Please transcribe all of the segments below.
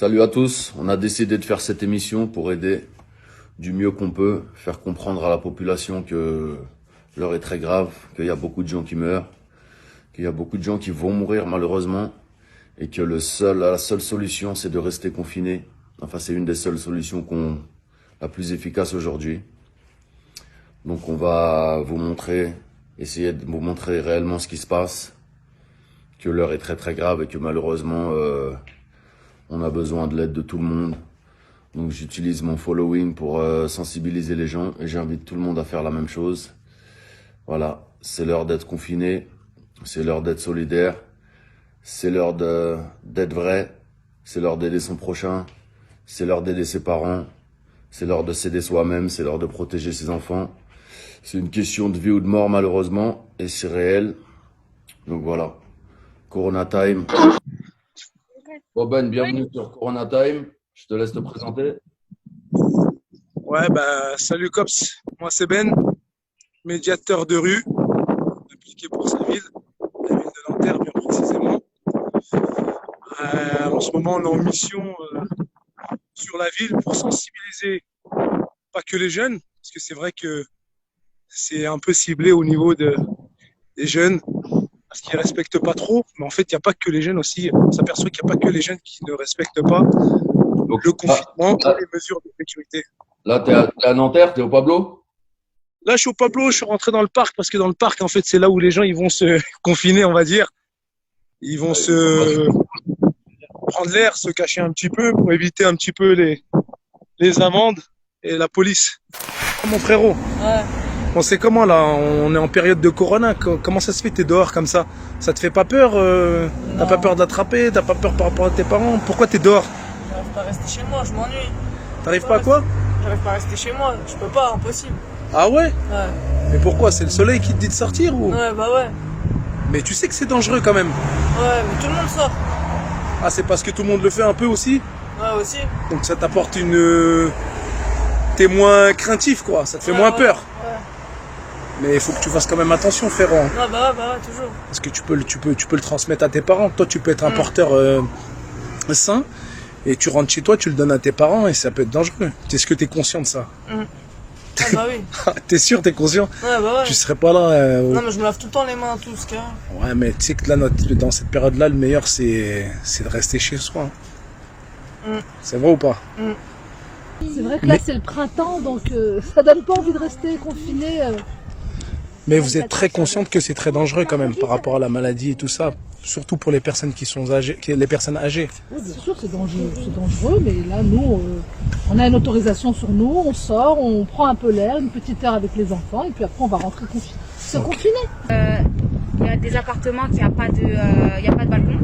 Salut à tous, on a décidé de faire cette émission pour aider du mieux qu'on peut, faire comprendre à la population que l'heure est très grave, qu'il y a beaucoup de gens qui meurent, qu'il y a beaucoup de gens qui vont mourir malheureusement, et que la seule solution c'est de rester confiné. Enfin c'est une des seules solutions la plus efficace aujourd'hui. Donc on va vous montrer, essayer de vous montrer réellement ce qui se passe, que l'heure est très très grave et que malheureusement on a besoin de l'aide de tout le monde. Donc j'utilise mon following pour sensibiliser les gens et j'invite tout le monde à faire la même chose. Voilà, c'est l'heure d'être confiné, c'est l'heure d'être solidaire, c'est l'heure d'être vrai, c'est l'heure d'aider son prochain, c'est l'heure d'aider ses parents, c'est l'heure de s'aider soi-même, c'est l'heure de protéger ses enfants. C'est une question de vie ou de mort malheureusement et c'est réel. Donc voilà, Corona Time. Oh Ben, bienvenue sur Corona Time. Je te laisse te présenter. Ouais, bah, salut Cops. Moi, c'est Ben, médiateur de rue, impliqué pour sa ville, la ville de Nanterre, bien précisément. En ce moment, on est en mission sur la ville pour sensibiliser pas que les jeunes, parce que c'est vrai que c'est un peu ciblé au niveau des jeunes, parce qu'ils ne respectent pas trop. Mais en fait, il n'y a pas que les jeunes aussi. On s'aperçoit qu'il n'y a pas que les jeunes qui ne respectent pas Donc, le confinement et les mesures de sécurité. là t'es à Nanterre, t'es au Pablo? Là, je suis au Pablo, je suis rentré dans le parc, parce que dans le parc, en fait, c'est là où les gens ils vont se confiner, on va dire. Ils vont se prendre l'air, se cacher un petit peu pour éviter un petit peu les amendes et la police. Mon frérot, Ouais. on sait comment là, on est en période de corona, comment ça se fait t'es dehors comme ça? Ça te fait pas peur T'as pas peur d'attraper? T'as pas peur par rapport à tes parents? Pourquoi t'es dehors? J'arrive pas à rester chez moi, je m'ennuie. T'arrives pas à quoi? J'arrive pas à rester chez moi, je peux pas, impossible. Ah ouais? Ouais. Mais pourquoi? C'est le soleil qui te dit de sortir ou? Ouais, bah ouais. Mais tu sais que c'est dangereux quand même. Ouais, mais tout le monde sort. Ah, c'est parce que tout le monde le fait un peu aussi? Ouais, aussi. Donc ça t'apporte une... T'es moins craintif quoi, ça te fait Ouais, moins ouais, peur. Ouais. Mais il faut que tu fasses quand même attention frérot. Ouais, bah ouais, toujours. Parce que tu peux le transmettre à tes parents. Toi tu peux être un porteur sain et tu rentres chez toi, tu le donnes à tes parents et ça peut être dangereux. Est-ce que tu es conscient de ça? Ah bah oui. T'es sûr, t'es conscient? Ouais, bah ouais. Tu serais pas là Non, mais je me lave tout le temps les mains, tout ce qu'il y a. Ouais mais tu sais que là dans cette période-là, le meilleur c'est de rester chez soi. C'est vrai ou pas? C'est vrai que là c'est le printemps, donc ça donne pas envie de rester confiné. Mais vous êtes très consciente que c'est très dangereux quand même par rapport à la maladie et tout ça, surtout pour les personnes qui sont âgées, les personnes âgées. Oui, bien sûr, c'est dangereux, mais là nous, on a une autorisation sur nous, on sort, on prend un peu l'air, une petite heure avec les enfants, et puis après on va rentrer se confiner. Il y a des appartements qui n'ont pas il y a pas de balcon.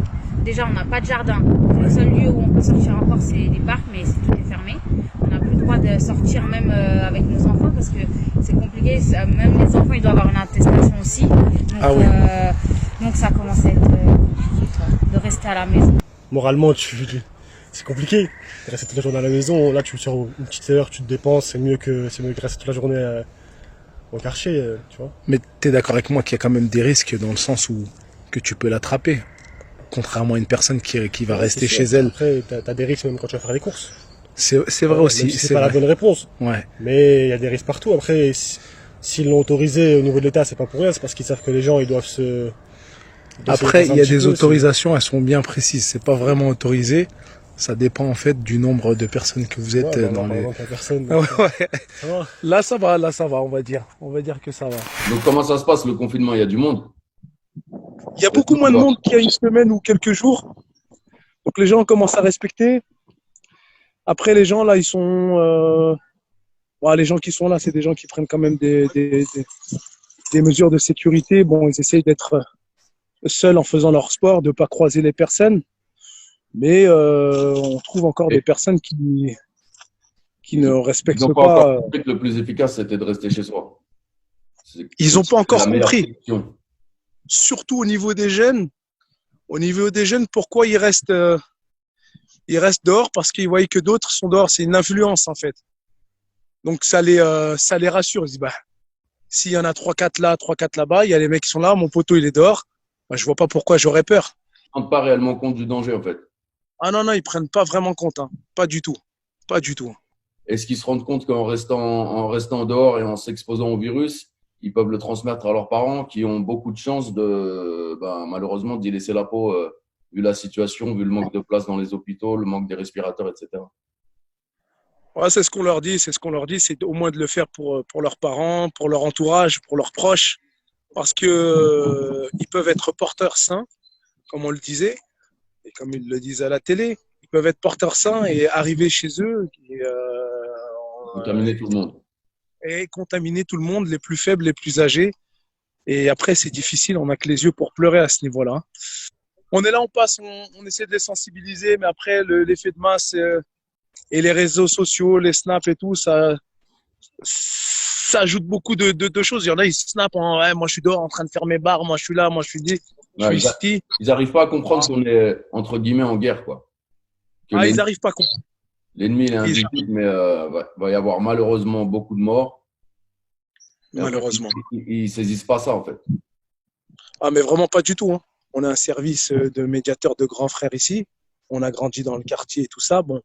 Déjà, on n'a pas de jardin. Le seul lieu où on peut sortir encore, c'est les parcs, mais tout est fermé. On n'a plus le droit de sortir même avec nos enfants parce que c'est compliqué. Même les enfants, ils doivent avoir une attestation aussi. Donc ça commence à être compliqué de rester à la maison. Moralement, c'est compliqué. Rester toute la journée à la maison, là tu sors une petite heure, tu te dépenses, c'est mieux que rester toute la journée au quartier, tu vois. Mais t'es d'accord avec moi qu'il y a quand même des risques dans le sens où que tu peux l'attraper, contrairement à une personne qui va rester chez elle. Après, t'as des risques même quand tu vas faire les courses. C'est vrai aussi. Même si c'est pas la bonne réponse. Ouais. Mais il y a des risques partout. Après, s'ils l'ont autorisé au niveau de l'État, c'est pas pour rien, c'est parce qu'ils savent que les gens ils doivent se... Après, il y a des autorisations, elles sont bien précises. C'est pas vraiment autorisé. Ça dépend en fait du nombre de personnes que vous êtes dans les. Personne, Ouais. ça va. Là, ça va, on va dire. On va dire que ça va. Donc comment ça se passe le confinement? Il y a du monde? Il y a beaucoup moins de monde qu'il y a une semaine ou quelques jours. Donc les gens commencent à respecter. Après, les gens là, ils sont. Les gens qui sont là, c'est des gens qui prennent quand même des mesures de sécurité. Bon, ils essayent d'être seuls en faisant leur sport, de ne pas croiser les personnes. Mais on trouve encore des personnes qui ne respectent Ils n'ont pas. pas encore compris que le plus efficace c'était de rester chez soi. Ils n'ont pas encore la meilleure compris. solution. Surtout au niveau des jeunes. Au niveau des jeunes, pourquoi ils restent dehors? Parce qu'ils voient que d'autres sont dehors. C'est une influence, en fait. Donc, ça les rassure. Ils disent, s'il y en a 3-4 là, 3-4 là-bas, il y a les mecs qui sont là, mon poteau, il est dehors. Je vois pas pourquoi j'aurais peur. Ils ne se rendent pas réellement compte du danger en fait. Ah non, non, ils prennent pas vraiment compte, hein. Pas du tout. Pas du tout. Est-ce qu'ils se rendent compte qu'en restant dehors et en s'exposant au virus, ils peuvent le transmettre à leurs parents qui ont beaucoup de chances malheureusement, d'y laisser la peau, vu la situation, vu le manque de place dans les hôpitaux, le manque des respirateurs, etc. Ouais, c'est ce qu'on leur dit, c'est au moins de le faire pour leurs parents, pour leur entourage, pour leurs proches, parce que ils peuvent être porteurs sains, comme on le disait, et comme ils le disent à la télé, ils peuvent être porteurs sains et arriver chez eux Contaminer tout le monde. et contaminer tout le monde, les plus faibles, les plus âgés. Et après, c'est difficile, on n'a que les yeux pour pleurer à ce niveau-là. On est là, on passe, on essaie de les sensibiliser, mais après, l'effet de masse et les réseaux sociaux, les snaps et tout, ça ajoute beaucoup de choses. Il y en a, ils snapent ouais, moi je suis dehors en train de faire mes bars, moi je suis là, moi je suis ici. Ils n'arrivent pas à comprendre qu'on est, entre guillemets, en guerre, quoi. Ils n'arrivent pas à comprendre. L'ennemi, il est invisible, mais va y avoir malheureusement beaucoup de morts. Malheureusement. Ils ne saisissent pas ça, en fait. Ah, mais vraiment pas du tout, hein. On a un service de médiateur de grands frères ici. On a grandi dans le quartier et tout ça. Bon,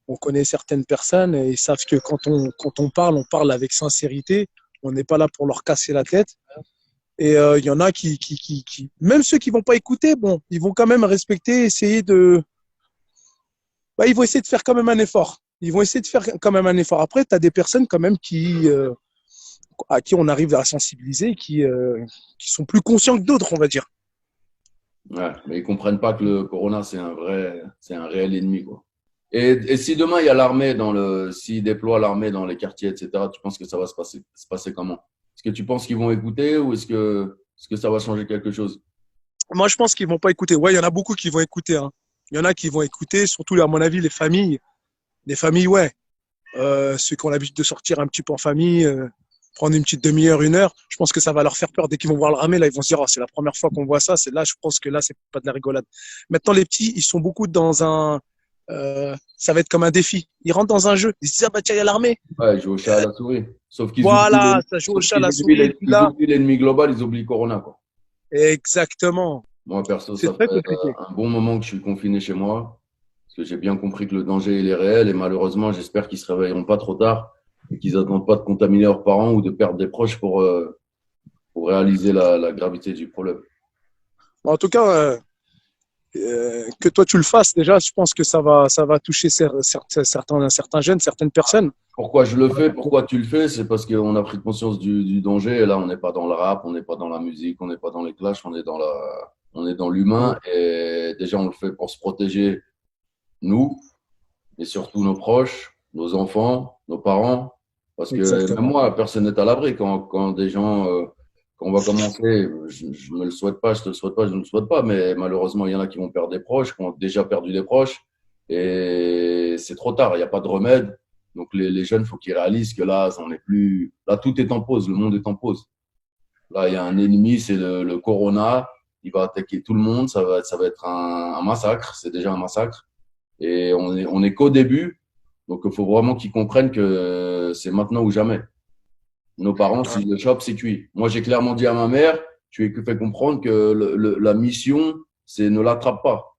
on connaît certaines personnes et ils savent que quand on parle avec sincérité. On n'est pas là pour leur casser la tête. Et il y en a qui, même ceux qui vont pas écouter, bon, ils vont quand même respecter, essayer de, ils vont essayer de faire quand même un effort. Après, tu as des personnes quand même à qui on arrive à sensibiliser, qui sont plus conscients que d'autres, on va dire. Ouais, mais ils comprennent pas que le corona, c'est un réel ennemi, quoi. Et si demain il y a l'armée s'ils déploient l'armée dans les quartiers, etc., tu penses que ça va se passer comment? Est-ce que tu penses qu'ils vont écouter ou est-ce que ça va changer quelque chose? Moi, je pense qu'ils vont pas écouter. Ouais, il y en a beaucoup qui vont écouter, hein. Il y en a qui vont écouter, surtout, à mon avis, les familles. Les familles, ouais. Ceux qui ont l'habitude de sortir un petit peu en famille, prendre une petite demi-heure, 1 heure, je pense que ça va leur faire peur. Dès qu'ils vont voir l'armée, là, ils vont se dire, oh, c'est la première fois qu'on voit ça. Je pense que là, c'est pas de la rigolade. Maintenant, les petits, ils sont beaucoup ça va être comme un défi. Ils rentrent dans un jeu. Ils se disent, ah bah tiens, il y a l'armée. Ouais, ils jouent au chat à la souris. Sauf qu'ils ça joue au chat à la souris. Ils oublient l'ennemi global, ils oublient Corona, quoi. Exactement. Moi, perso, ça fait un bon moment que je suis confiné chez moi. Parce que j'ai bien compris que le danger, il est réel. Et malheureusement, j'espère qu'ils se réveilleront pas trop tard et qu'ils n'attendent pas de contaminer leurs parents ou de perdre des proches pour réaliser la gravité du problème. En tout cas, que toi tu le fasses, déjà, je pense que ça va toucher certains jeunes, certaines personnes. Pourquoi je le fais, pourquoi tu le fais, c'est parce qu'on a pris conscience du danger. Et là, on n'est pas dans le rap, on n'est pas dans la musique, on n'est pas dans les clashs, on est dans l'humain. Et déjà, on le fait pour se protéger, nous, et surtout nos proches, nos enfants, nos parents. Parce que même moi, personne n'est à l'abri. Quand des gens, quand on va commencer, je ne le souhaite pas, je te le souhaite pas, je ne le souhaite pas, mais malheureusement, il y en a qui vont perdre des proches, qui ont déjà perdu des proches. Et c'est trop tard, il n'y a pas de remède. Donc les jeunes, il faut qu'ils réalisent que là, on n'est plus. Là, tout est en pause, le monde est en pause. Là, il y a un ennemi, c'est le corona. Il va attaquer tout le monde. Ça va être un massacre. C'est déjà un massacre. Et on est qu'au début. Donc, il faut vraiment qu'ils comprennent que c'est maintenant ou jamais. Nos parents, s'ils le chopent, c'est cuit. Moi, j'ai clairement dit à ma mère, tu lui ai fait comprendre que la mission, c'est ne l'attrape pas.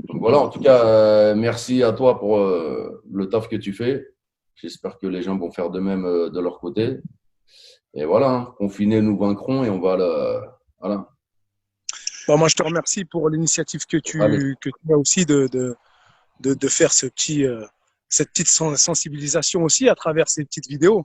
Donc voilà, en tout cas, merci à toi pour le taf que tu fais. J'espère que les gens vont faire de même de leur côté. Et voilà, hein, confinés, nous vaincrons et on va voilà. Bon, moi, je te remercie pour l'initiative que tu as aussi de faire cette petite sensibilisation aussi à travers ces petites vidéos.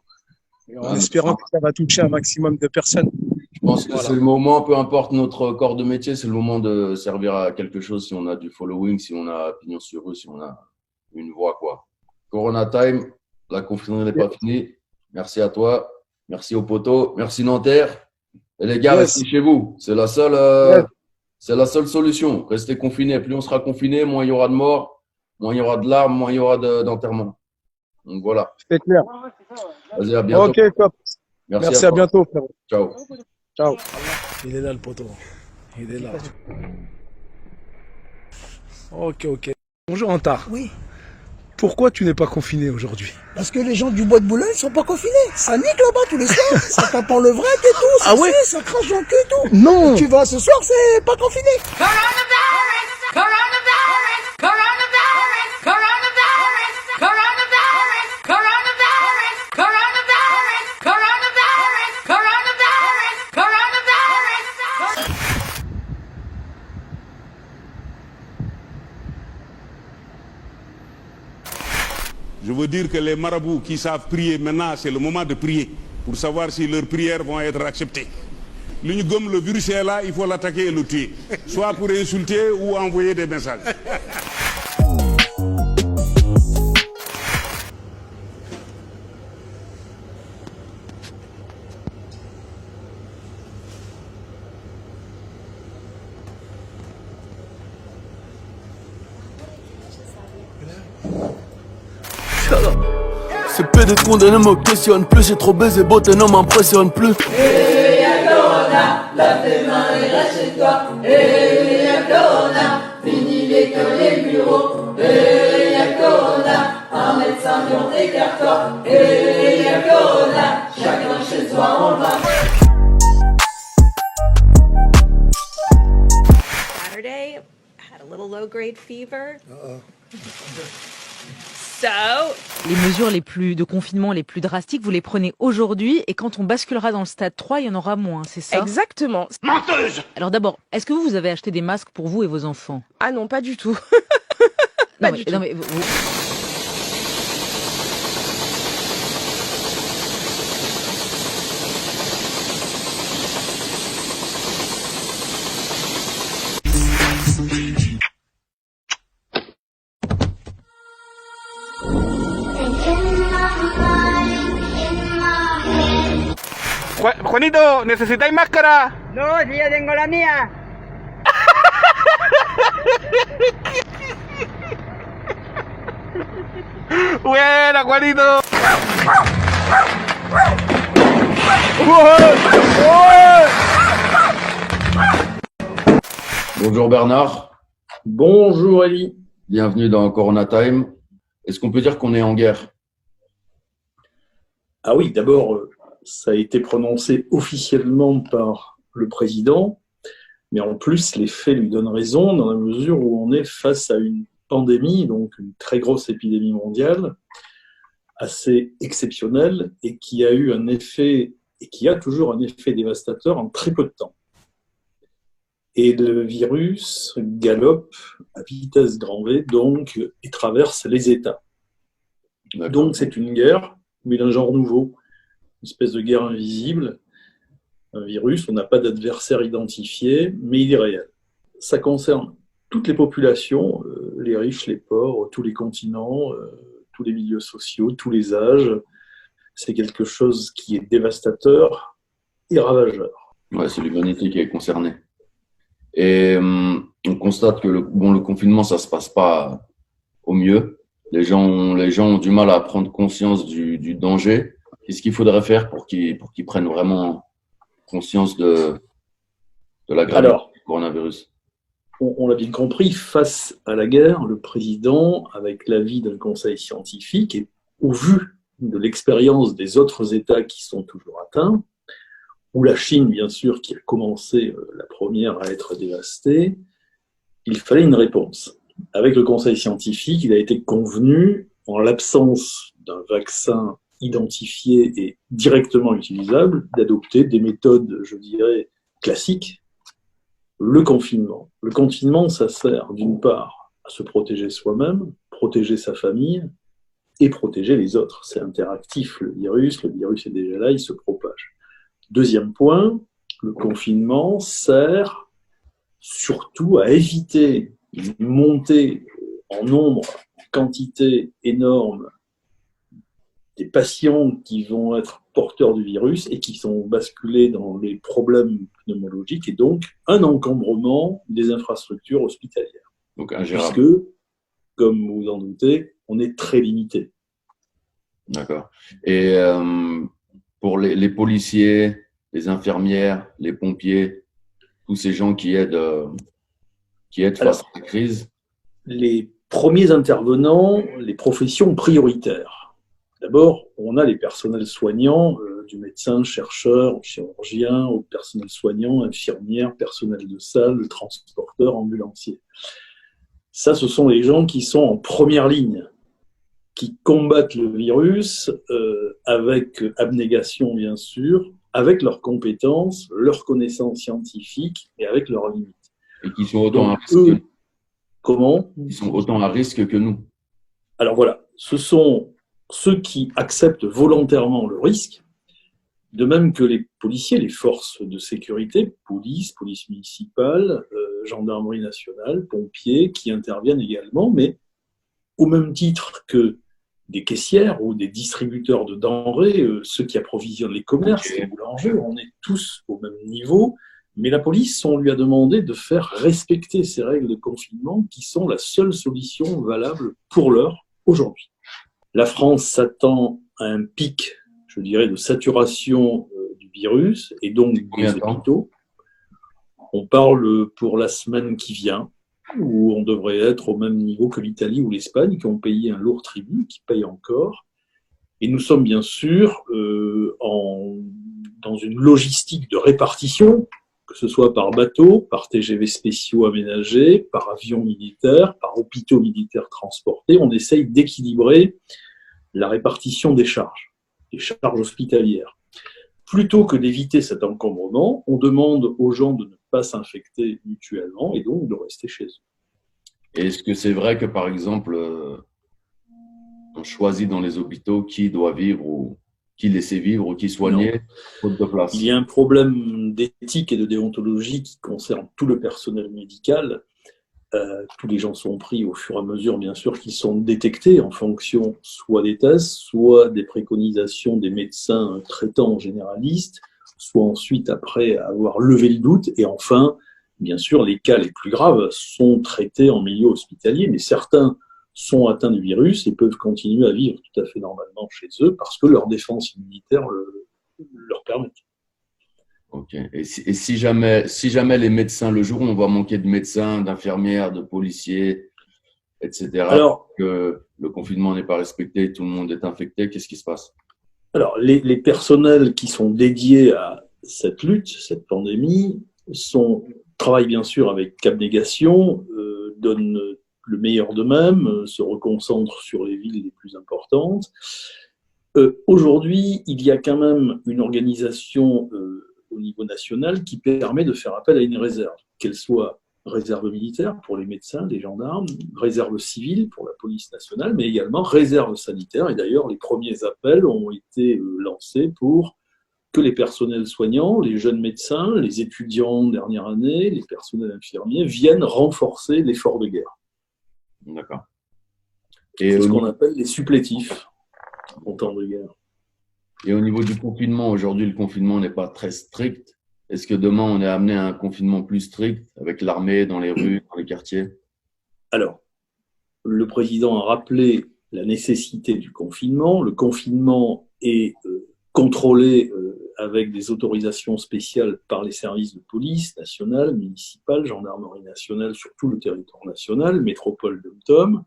Et en espérant que ça va toucher un maximum de personnes. Je pense que c'est le moment, peu importe notre corps de métier, c'est le moment de servir à quelque chose si on a du following, si on a pignon sur rue, si on a une voix, quoi. Corona time, la confinement n'est pas finie. Merci à toi, merci aux potos, merci Nanterre. Et les gars, restez chez vous. C'est la seule solution. Restez confinés. Plus on sera confinés, moins il y aura de morts, moins il y aura de larmes, moins il y aura d'enterrement. Donc voilà. C'est clair. Vas-y, à bientôt. Ok, top. Merci à bientôt, frérot. Ciao. Ciao. Il est là, le poteau. Il est là. Ok. Bonjour, Anta. Oui, Pourquoi tu n'es pas confiné aujourd'hui? parce que les gens du bois de Boulogne sont pas confinés. Ça nique là-bas tous les soirs. Ça tape en levrette et tout. Ah ouais? Ça crache dans le cul et tout. Non. Tu vas ce soir, c'est pas confiné. Coronavirus! Coronavirus! Coronavirus! veut dire que les marabouts qui savent prier maintenant, c'est le moment de prier pour savoir si leurs prières vont être acceptées. L'unigum, le virus est là, il faut l'attaquer et le tuer, soit pour insulter ou envoyer des messages. C'est PD de condamné ne me questionne plus. J'ai trop baisé, beauté ne m'impressionne plus. Et y'a Corona, lave tes mains et reste chez toi. Et y'a Corona, fini l'école et le bureau. Et y'a Corona, un médecin dans tes cartons. Et y'a Corona, chacun chez soi on va. Saturday, I had a little low-grade fever. Les mesures de confinement les plus drastiques, vous les prenez aujourd'hui et quand on basculera dans le stade 3, il y en aura moins, c'est ça? Exactement. Menteuse! Alors d'abord, est-ce que vous avez acheté des masques pour vous et vos enfants? Ah non, pas du tout. Non mais Juanito, ¿necesitáis máscara? No, si ya tengo la mía. Buena, Juanito. Bonjour Bernard. Bonjour Ali. Bienvenue dans Corona Time. Est-ce qu'on peut dire qu'on est en guerre? Ah oui, d'abord, ça a été prononcé officiellement par le président, mais en plus, les faits lui donnent raison dans la mesure où on est face à une pandémie, donc une très grosse épidémie mondiale, assez exceptionnelle et qui a eu un effet, et qui a toujours un effet dévastateur en très peu de temps. Et le virus galope à vitesse grand V, donc, et traverse les États. Donc c'est une guerre, mais d'un genre nouveau, une espèce de guerre invisible, un virus, on n'a pas d'adversaire identifié, mais il est réel. Ça concerne toutes les populations, les riches, les pauvres, tous les continents, tous les milieux sociaux, tous les âges. C'est quelque chose qui est dévastateur et ravageur. Ouais, c'est l'humanité qui est concernée. Et on constate que le confinement, ça se passe pas au mieux. Les gens ont du mal à prendre conscience du danger. Qu'est-ce qu'il faudrait faire pour qu'ils prennent vraiment conscience de la gravité du coronavirus? On l'a bien compris, face à la guerre, le président, avec l'avis d'un conseil scientifique, et au vu de l'expérience des autres États qui sont toujours atteints, ou la Chine, bien sûr, qui a commencé la première à être dévastée, il fallait une réponse. Avec le conseil scientifique, il a été convenu, en l'absence d'un vaccin identifié et directement utilisable, d'adopter des méthodes, je dirais, classiques. Le confinement. Le confinement, ça sert d'une part à se protéger soi-même, protéger sa famille et protéger les autres. C'est interactif, le virus est déjà là, il se propage. Deuxième point, le confinement sert surtout à éviter une montée en nombre, en quantité énorme des patients qui vont être porteurs du virus et qui sont basculés dans les problèmes pneumologiques et donc un encombrement des infrastructures hospitalières. Donc ingérable. Puisque, comme vous en doutez, on est très limité. D'accord. Et pour les policiers, les infirmières, les pompiers, tous ces gens qui aident face à la crise? Les premiers intervenants, les professions prioritaires. D'abord, on a les personnels soignants, du médecin, chercheur, chirurgien, au personnel soignant, infirmière, personnel de salle, transporteur, ambulancier. Ça, ce sont les gens qui sont en première ligne, qui combattent le virus avec abnégation, bien sûr, avec leurs compétences, leurs connaissances scientifiques et avec leurs limites. Et qui sont autant à risque. Comment ? Ils sont autant à risque que nous. Alors voilà, ce sont ceux qui acceptent volontairement le risque, de même que les policiers, les forces de sécurité, police municipale, gendarmerie nationale, pompiers, qui interviennent également, mais au même titre que des caissières ou des distributeurs de denrées, ceux qui approvisionnent les commerces, les boulangers, on est tous au même niveau, mais la police, on lui a demandé de faire respecter ces règles de confinement qui sont la seule solution valable pour l'heure, aujourd'hui. La France s'attend à un pic, je dirais, de saturation du virus et donc des hôpitaux. On parle pour la semaine qui vient, où on devrait être au même niveau que l'Italie ou l'Espagne, qui ont payé un lourd tribut, qui payent encore. Et nous sommes bien sûr dans une logistique de répartition, que ce soit par bateau, par TGV spéciaux aménagés, par avions militaires, par hôpitaux militaires transportés. On essaye d'équilibrer la répartition des charges hospitalières. Plutôt que d'éviter cet encombrement, on demande aux gens de ne pas s'infecter mutuellement et donc de rester chez eux. Est-ce que c'est vrai que, par exemple, on choisit dans les hôpitaux qui doit vivre ou qui laisser vivre ou qui soigner, faute de place? Il y a un problème d'éthique et de déontologie qui concerne tout le personnel médical. Tous les gens sont pris au fur et à mesure, bien sûr, qu'ils sont détectés en fonction soit des tests, soit des préconisations des médecins traitants généralistes, soit ensuite après avoir levé le doute. Et enfin, bien sûr, les cas les plus graves sont traités en milieu hospitalier, mais certains sont atteints du virus et peuvent continuer à vivre tout à fait normalement chez eux parce que leur défense immunitaire leur permet. Ok. Et si jamais les médecins, le jour où on va manquer de médecins, d'infirmières, de policiers, etc., alors que le confinement n'est pas respecté, tout le monde est infecté, qu'est-ce qui se passe? Alors, les personnels qui sont dédiés à cette lutte, cette pandémie, travaillent bien sûr avec abnégation, donnent le meilleur d'eux-mêmes, se reconcentrent sur les villes les plus importantes. Aujourd'hui, il y a quand même une organisation au niveau national qui permet de faire appel à une réserve, qu'elle soit réserve militaire pour les médecins, les gendarmes, réserve civile pour la police nationale, mais également réserve sanitaire. Et d'ailleurs, les premiers appels ont été lancés pour que les personnels soignants, les jeunes médecins, les étudiants de dernière année, les personnels infirmiers viennent renforcer l'effort de guerre. D'accord. C'est ce qu'on appelle les supplétifs en temps de guerre. Et au niveau du confinement, aujourd'hui, le confinement n'est pas très strict. Est-ce que demain, on est amené à un confinement plus strict avec l'armée dans les rues, dans les quartiers? Alors, le président a rappelé la nécessité du confinement. Le confinement est contrôlé avec des autorisations spéciales par les services de police nationale, municipale, gendarmerie nationale sur tout le territoire national, métropole dom-tom.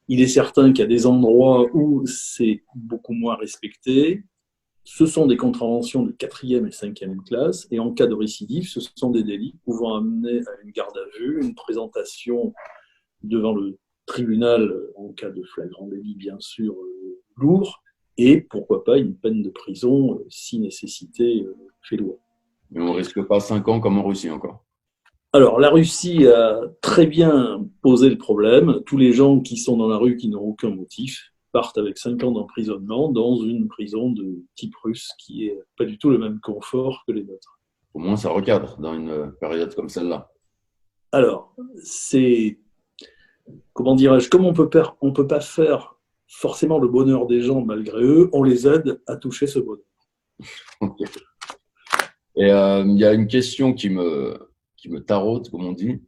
Il est certain qu'il y a des endroits où c'est beaucoup moins respecté. Ce sont des contraventions de 4e et 5e classe, et en cas de récidive, ce sont des délits pouvant amener à une garde à vue, une présentation devant le tribunal en cas de flagrant délit, bien sûr, lourd, et pourquoi pas une peine de prison si nécessité fait loi. Mais on ne risque pas 5 ans comme en Russie encore. Alors, la Russie a très bien posé le problème. Tous les gens qui sont dans la rue, qui n'ont aucun motif, partent avec 5 ans d'emprisonnement dans une prison de type russe qui est pas du tout le même confort que les nôtres. Au moins, ça recadre dans une période comme celle-là. Alors, c'est, comment dirais-je, comme on peut pas faire forcément le bonheur des gens malgré eux, on les aide à toucher ce bonheur. Okay. Et il y a une question qui me taraude, comme on dit,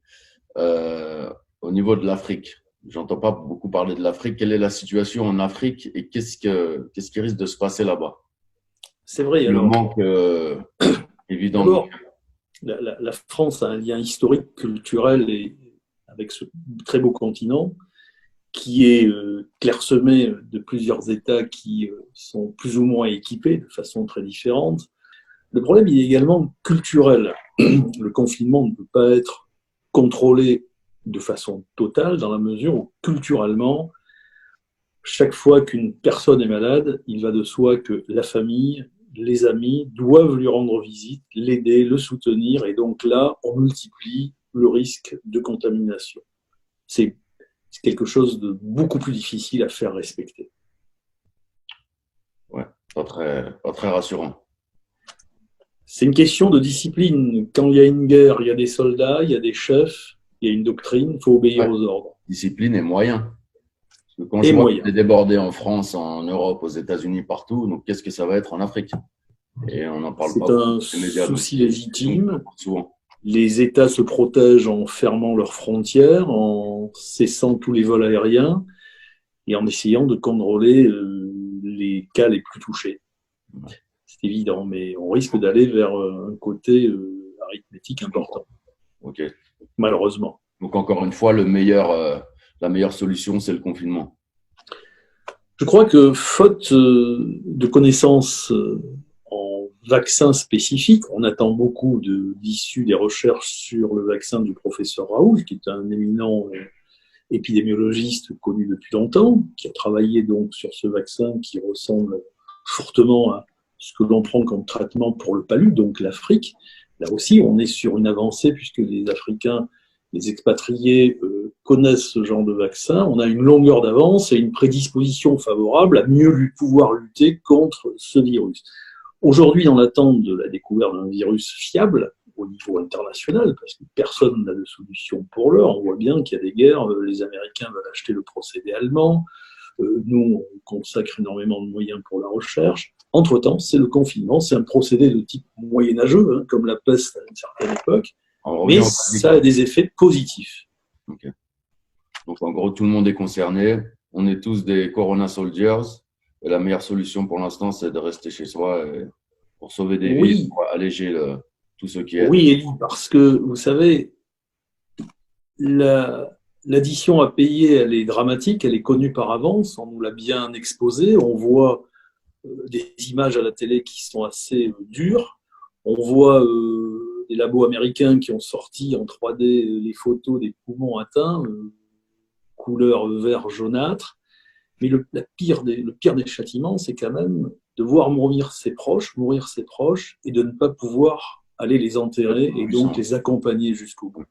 au niveau de l'Afrique. J'entends pas beaucoup parler de l'Afrique. Quelle est la situation en Afrique et qu'est-ce qui risque de se passer là-bas? C'est vrai. Le manque évident. D'abord, la France a un lien historique, culturel et avec ce très beau continent qui est clairsemé de plusieurs États qui sont plus ou moins équipés de façon très différente. Le problème, il est également culturel. Le confinement ne peut pas être contrôlé de façon totale dans la mesure où, culturellement, chaque fois qu'une personne est malade, il va de soi que la famille, les amis doivent lui rendre visite, l'aider, le soutenir, et donc là, on multiplie le risque de contamination. C'est quelque chose de beaucoup plus difficile à faire respecter. pas très rassurant. C'est une question de discipline. Quand il y a une guerre, il y a des soldats, il y a des chefs, il y a une doctrine, il faut obéir aux ordres. Discipline et moyens. Parce que quand je vois qu'on est débordé en France, en Europe, aux États-Unis, partout, donc qu'est-ce que ça va être en Afrique? Et on n'en parle pas. C'est un souci légitime. Souvent. Les États se protègent en fermant leurs frontières, en cessant tous les vols aériens et en essayant de contrôler les cas les plus touchés. C'est évident, mais on risque d'aller vers un côté arithmétique important. Ok. Malheureusement. Donc encore une fois, la meilleure solution, c'est le confinement. Je crois que faute de connaissances en vaccins spécifiques, on attend beaucoup d'issues des recherches sur le vaccin du professeur Raoult, qui est un éminent épidémiologiste connu depuis longtemps, qui a travaillé donc sur ce vaccin qui ressemble fortement à ce que l'on prend comme traitement pour le palu, donc l'Afrique. Là aussi, on est sur une avancée puisque les Africains, les expatriés connaissent ce genre de vaccin. On a une longueur d'avance et une prédisposition favorable à mieux pouvoir lutter contre ce virus. Aujourd'hui, dans l'attente de la découverte d'un virus fiable au niveau international, parce que personne n'a de solution pour l'heure, on voit bien qu'il y a des guerres, les Américains veulent acheter le procédé allemand, nous, on consacre énormément de moyens pour la recherche. Entre-temps, c'est le confinement, c'est un procédé de type moyenâgeux, comme la peste à une certaine époque, mais ça a des effets positifs. Okay. Donc en gros, tout le monde est concerné, on est tous des Corona Soldiers, et la meilleure solution pour l'instant, c'est de rester chez soi pour sauver des vies, pour alléger tout ce qui est... Oui, Elie, parce que, vous savez, l'addition à payer, elle est dramatique, elle est connue par avance, on nous l'a bien exposé, on voit des images à la télé qui sont assez dures, on voit des labos américains qui ont sorti en 3D les photos des poumons atteints, couleur vert jaunâtre, mais le pire des châtiments, c'est quand même de voir mourir ses proches, et de ne pas pouvoir aller les enterrer et donc les accompagner jusqu'au bout.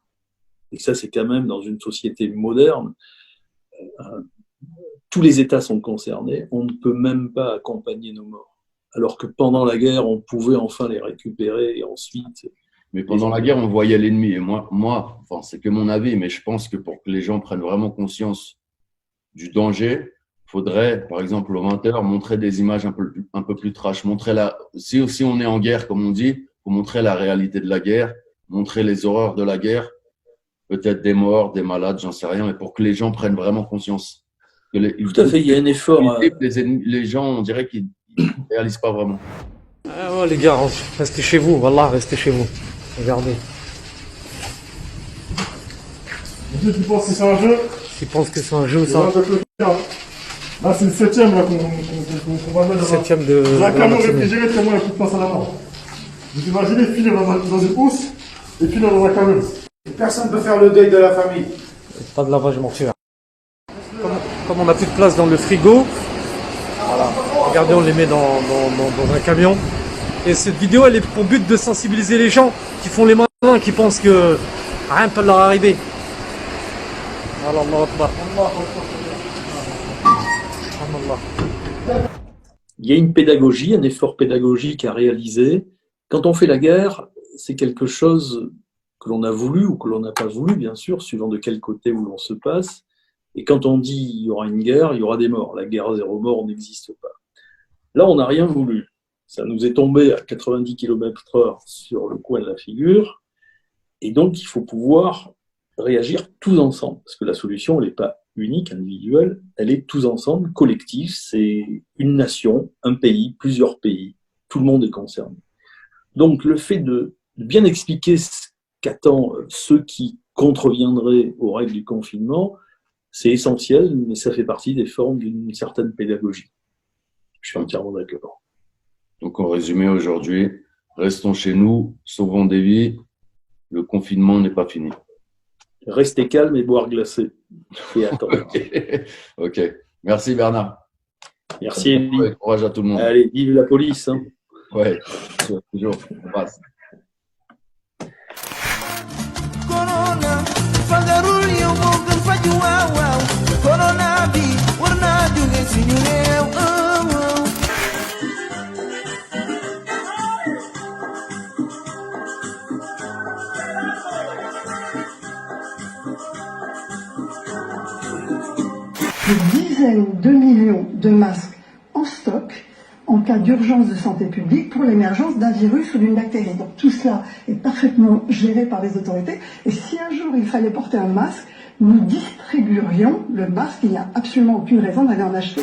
Et ça, c'est quand même dans une société moderne, tous les États sont concernés, on ne peut même pas accompagner nos morts. Alors que pendant la guerre, on pouvait enfin les récupérer et ensuite... Mais pendant la guerre, on voyait l'ennemi. Et moi, enfin, c'est que mon avis, mais je pense que pour que les gens prennent vraiment conscience du danger, il faudrait, par exemple, aux 20h, montrer des images un peu plus trash. Si on est en guerre, comme on dit, il faut montrer la réalité de la guerre, montrer les horreurs de la guerre, peut-être des morts, des malades, j'en sais rien, mais pour que les gens prennent vraiment conscience. Tout à fait, il y a un effort. Les gens, on dirait qu'ils ne réalisent pas vraiment. Ah ouais, les gars, restez chez vous, wallah, restez chez vous. Regardez. Tu penses que c'est un jeu? Tu penses que c'est un jeu, ça? Là, c'est le 7ème qu'on va mettre dans un camion réfrigéré tellement il n'y a plus de place à la main. Vous imaginez filer dans une housse et filer dans un camion. Personne ne peut faire le deuil de la famille. Pas de lavage mortuaire. Comme on n'a plus de place dans le frigo, voilà. Regardez, on les met dans un camion. Et cette vidéo, elle est pour but de sensibiliser les gens qui font les malins, qui pensent que rien ne peut leur arriver. Allah Akbar. Il y a une pédagogie, un effort pédagogique à réaliser. Quand on fait la guerre, c'est quelque chose que l'on a voulu ou que l'on n'a pas voulu, bien sûr, suivant de quel côté où l'on se passe. Et quand on dit il y aura une guerre, il y aura des morts. La guerre à 0 mort n'existe pas. Là, on n'a rien voulu. Ça nous est tombé à 90 km/h sur le coin de la figure. Et donc, il faut pouvoir réagir tous ensemble. Parce que la solution, elle n'est pas unique, individuelle, elle est tous ensemble, collective. C'est une nation, un pays, plusieurs pays. Tout le monde est concerné. Donc, le fait de bien expliquer ce qu'attendent ceux qui contreviendraient aux règles du confinement, c'est essentiel, mais ça fait partie des formes d'une certaine pédagogie. Je suis entièrement d'accord. Donc, en résumé, aujourd'hui, restons chez nous, sauvons des vies. Le confinement n'est pas fini. Restez calme et boire glacé. Et attendre. Ok. Merci Bernard. Merci Elie. Courage à tout le monde. Allez, vive la police. Hein. Ouais, toujours. On passe. Corona, fagarul yow mo gën faju waaw waaw. Corona bi war naa jóge suñu réew. de dizaines de millions de masques en stock en cas d'urgence de santé publique pour l'émergence d'un virus ou d'une bactérie. Donc tout cela est parfaitement géré par les autorités. Et si un jour il fallait porter un masque, nous distribuerions le masque. Il n'y a absolument aucune raison d'aller en acheter.